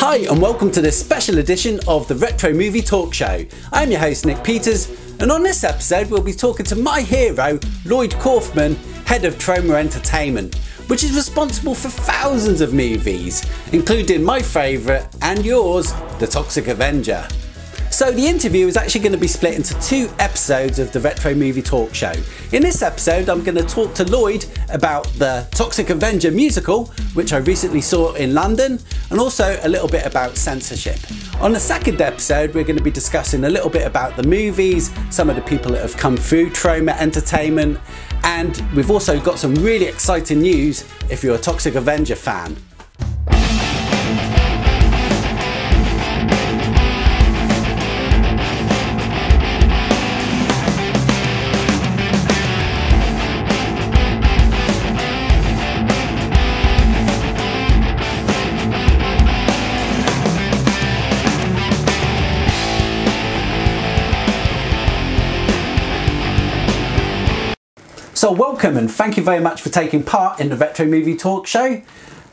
Hi and welcome to this special edition of the Retro Movie Talk Show. I'm your host Nick Peters, and on this episode we'll be talking to my hero Lloyd Kaufman, head of Troma Entertainment, which is responsible for thousands of movies, including my favourite and yours, The Toxic Avenger. So the interview is actually going to be split into two episodes of the Retro Movie Talk Show. In this episode I'm going to talk to Lloyd about the Toxic Avenger musical, which I recently saw in London, and also a little bit about censorship. On the second episode we're going to be discussing a little bit about the movies, some of the people that have come through Troma Entertainment, and we've also got some really exciting news if you're a Toxic Avenger fan. So welcome and thank you very much for taking part in the Retro Movie Talk Show.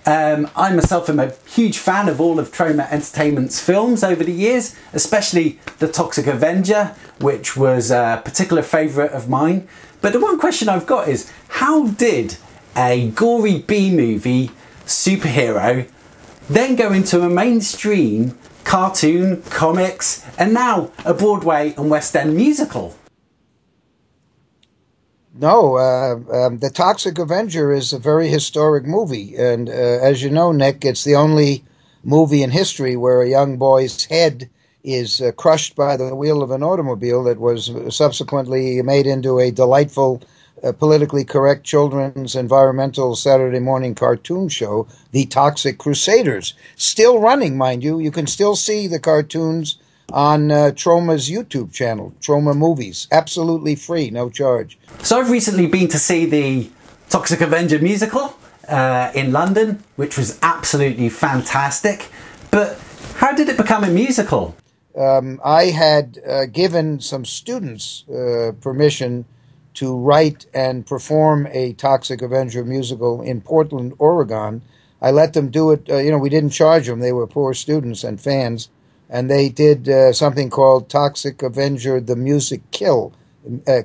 I myself am a huge fan of all of Troma Entertainment's films over the years, especially The Toxic Avenger, which was a particular favourite of mine. But the one question I've got is, how did a gory B-movie superhero then go into a mainstream cartoon, comics, and now a Broadway and West End musical? No, The Toxic Avenger is a very historic movie. And as you know, Nick, it's the only movie in history where a young boy's head is crushed by the wheel of an automobile that was subsequently made into a delightful, politically correct children's environmental Saturday morning cartoon show, The Toxic Crusaders. Still running, mind you. You can still see the cartoons on Troma's YouTube channel, Troma Movies. Absolutely free, no charge. So I've recently been to see the Toxic Avenger musical in London, which was absolutely fantastic. But how did it become a musical? I had given some students permission to write and perform a Toxic Avenger musical in Portland, Oregon. I let them do it. We didn't charge them. They were poor students and fans. And they did something called Toxic Avenger The Music Kill,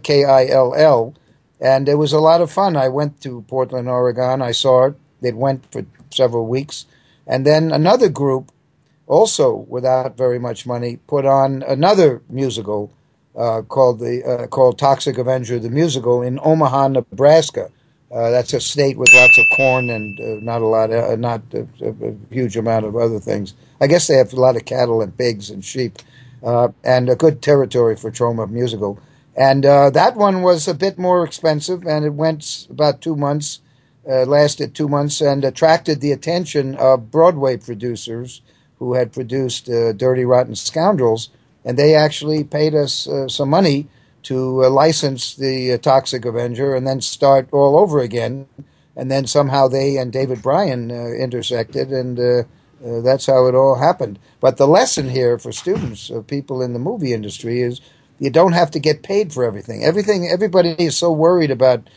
Kill, and it was a lot of fun. I went to Portland, Oregon. I saw it. It went for several weeks. And then another group, also without very much money, put on another musical called Toxic Avenger The Musical in Omaha, Nebraska. That's a state with lots of corn and not a huge amount of other things. I guess they have a lot of cattle and pigs and sheep, and a good territory for Troma musical. And that one was a bit more expensive, and it went about 2 months, lasted 2 months, and attracted the attention of Broadway producers who had produced Dirty Rotten Scoundrels, and they actually paid us some money to license the Toxic Avenger and then start all over again. And then somehow they and David Bryan intersected, and that's how it all happened. But the lesson here for students, people in the movie industry, is you don't have to get paid for everything. Everybody is so worried about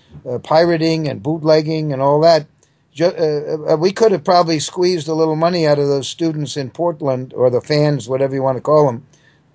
pirating and bootlegging and all that. We could have probably squeezed a little money out of those students in Portland, or the fans, whatever you want to call them.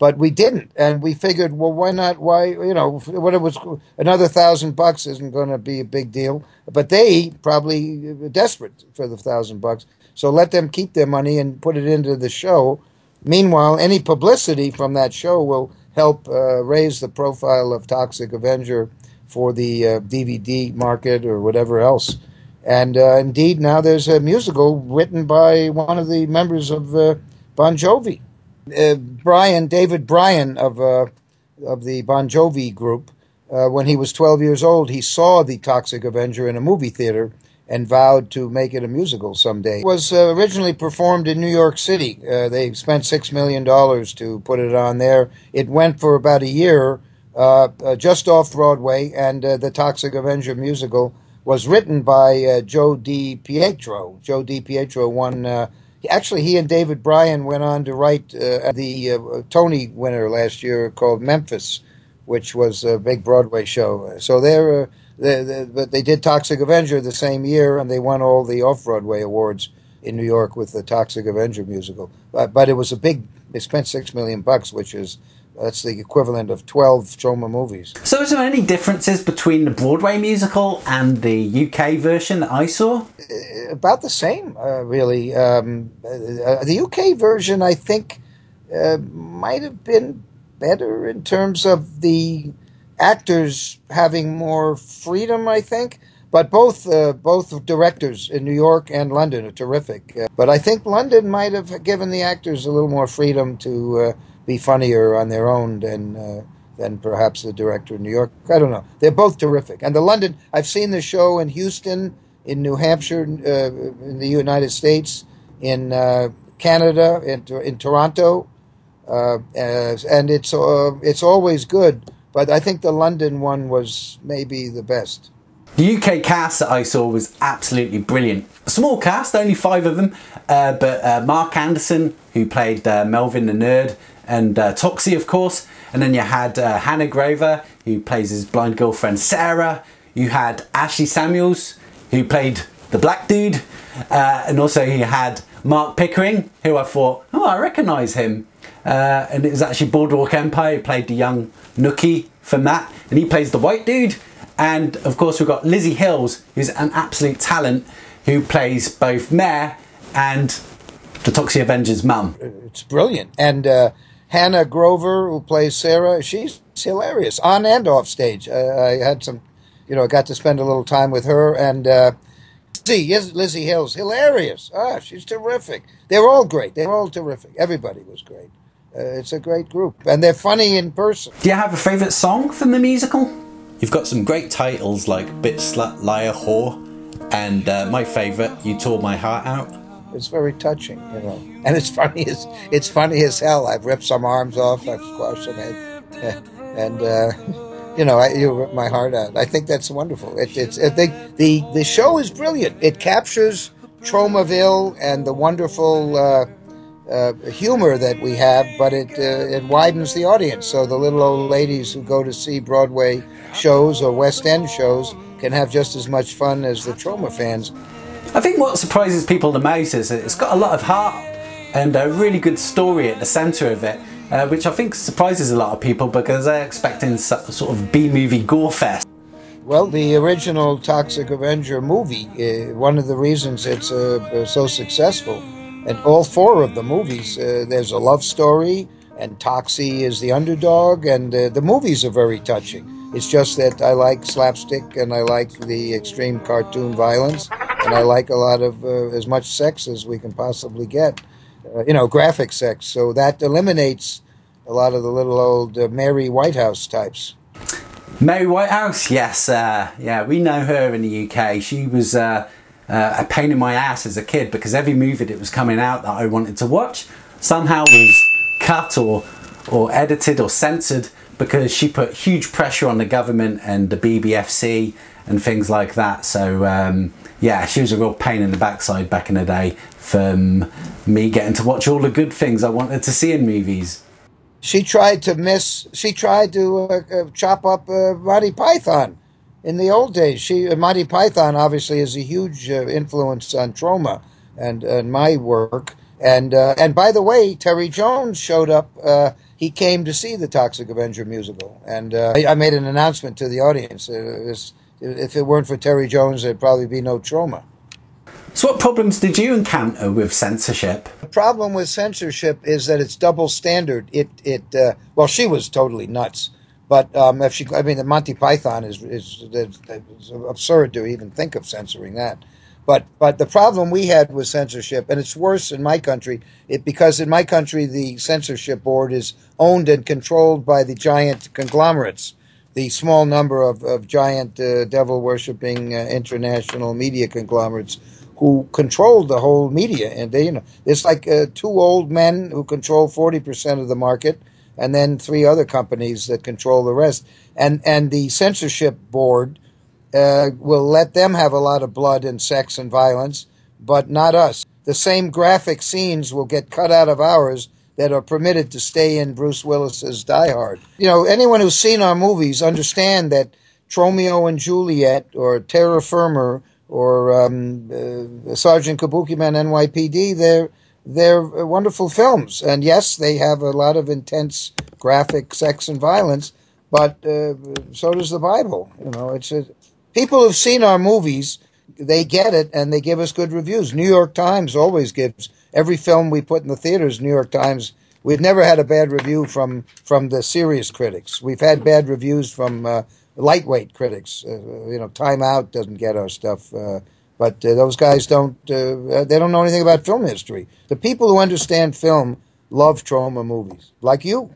But we didn't, and we figured, well, why not? Why, what it was, another $1,000 isn't going to be a big deal. But they probably desperate for the $1,000, so let them keep their money and put it into the show. Meanwhile, any publicity from that show will help raise the profile of Toxic Avenger for the DVD market or whatever else. And indeed, now there's a musical written by one of the members of Bon Jovi. David Bryan of the Bon Jovi group, when he was 12 years old, he saw The Toxic Avenger in a movie theater and vowed to make it a musical someday. It was originally performed in New York City. They spent $6 million to put it on there. It went for about a year, just off Broadway, and The Toxic Avenger musical was written by Joe DiPietro. Joe DiPietro won... Actually, he and David Bryan went on to write the Tony winner last year called Memphis, which was a big Broadway show. So they did Toxic Avenger the same year, and they won all the Off-Broadway awards. in New York with the Toxic Avenger musical. But it was a big. They spent $6 million, which is that's the equivalent of 12 Troma movies. So is there any differences between the Broadway musical and the UK version that I saw? About the same, really. The UK version, I think, might have been better in terms of the actors having more freedom, I think. But both directors in New York and London are terrific. But I think London might have given the actors a little more freedom to be funnier on their own than perhaps the director in New York. I don't know. They're both terrific. And the London, I've seen the show in Houston, in New Hampshire, in the United States, in Canada, in Toronto, and it's always good. But I think the London one was maybe the best. The UK cast that I saw was absolutely brilliant. A small cast, only 5 of them, but Mark Anderson, who played Melvin the Nerd, and Toxie, of course. And then you had Hannah Grover, who plays his blind girlfriend Sarah. You had Ashley Samuels, who played the black dude. And also you had Mark Pickering, who I thought, oh, I recognise him. And it was actually Boardwalk Empire, who played the young Nookie from that. And he plays the white dude. And of course we've got Lizzie Hills, who's an absolute talent, who plays both Mare and the Toxic Avenger's mum. It's brilliant. And Hannah Grover, who plays Sarah, she's hilarious on and off stage. I had some, I got to spend a little time with her. And Lizzie Hills, hilarious. She's terrific. They're all great. They're all terrific. Everybody was great. It's a great group. And they're funny in person. Do you have a favourite song from the musical? You've got some great titles like Bitch, Slut, Liar, Whore, and my favourite, You Tore My Heart Out. It's very touching, and it's funny as hell. I've ripped some arms off, I've squashed some head, and you ripped my heart out. I think that's wonderful. The show is brilliant. It captures Tromaville and the wonderful humor that we have, but it widens the audience. So the little old ladies who go to see Broadway shows or West End shows can have just as much fun as the Troma fans. I think what surprises people the most is that it's got a lot of heart and a really good story at the centre of it, which I think surprises a lot of people because they're expecting sort of B-movie gore fest. Well, the original Toxic Avenger movie, one of the reasons it's so successful, and all 4 of the movies, there's a love story, and Toxie is the underdog, and the movies are very touching. It's just that I like slapstick, and I like the extreme cartoon violence, and I like a lot of as much sex as we can possibly get, graphic sex. So that eliminates a lot of the little old Mary Whitehouse types. Mary Whitehouse, yes, yeah, we know her in the UK. She was a pain in my ass as a kid because every movie that was coming out that I wanted to watch somehow was cut or edited or censored because she put huge pressure on the government and the BBFC and things like that. So yeah, she was a real pain in the backside back in the day from me getting to watch all the good things I wanted to see in movies. She tried to chop up Monty Python in the old days. Monty Python obviously is a huge influence on Troma and my work. And by the way, Terry Jones showed up. He came to see the Toxic Avenger musical, and I made an announcement to the audience. If it weren't for Terry Jones, there'd probably be no Troma. So what problems did you encounter with censorship? The problem with censorship is that it's double standard. Well, she was totally nuts. But the Monty Python is absurd to even think of censoring that. But the problem we had with censorship, and it's worse in my country, because in my country the censorship board is owned and controlled by the giant conglomerates, the small number of giant devil-worshipping international media conglomerates who control the whole media. And it's like 2 old men who control 40% of the market, and then 3 other companies that control the rest. And the censorship board will let them have a lot of blood and sex and violence, but not us. The same graphic scenes will get cut out of ours that are permitted to stay in Bruce Willis's Die Hard. Anyone who's seen our movies understand that Tromeo and Juliet or Terra Firma Sergeant Kabukiman NYPD, they're wonderful films. And yes, they have a lot of intense graphic sex and violence, but so does the Bible. You know, people who've seen our movies, they get it, and they give us good reviews. New York Times always gives every film we put in the theaters. New York Times. We've never had a bad review from the serious critics. We've had bad reviews from lightweight critics. Time Out doesn't get our stuff, but those guys don't. They don't know anything about film history. The people who understand film love Troma movies, like you.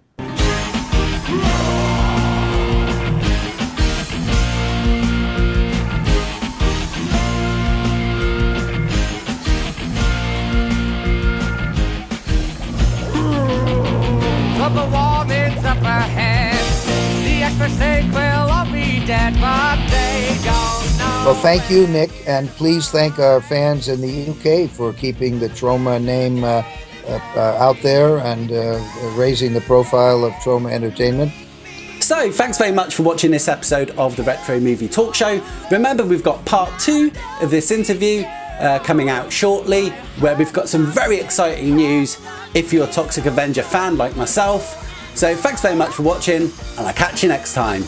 The warning's up ahead. The experts think we'll all be dead, but they don't know. Well, thank you, Nick, and please thank our fans in the UK for keeping the Troma name out there and raising the profile of Troma Entertainment. So, thanks very much for watching this episode of the Retro Movie Talk Show. Remember, we've got part 2 of this interview coming out shortly, where we've got some very exciting news if you're a Toxic Avenger fan like myself. So thanks very much for watching, and I'll catch you next time.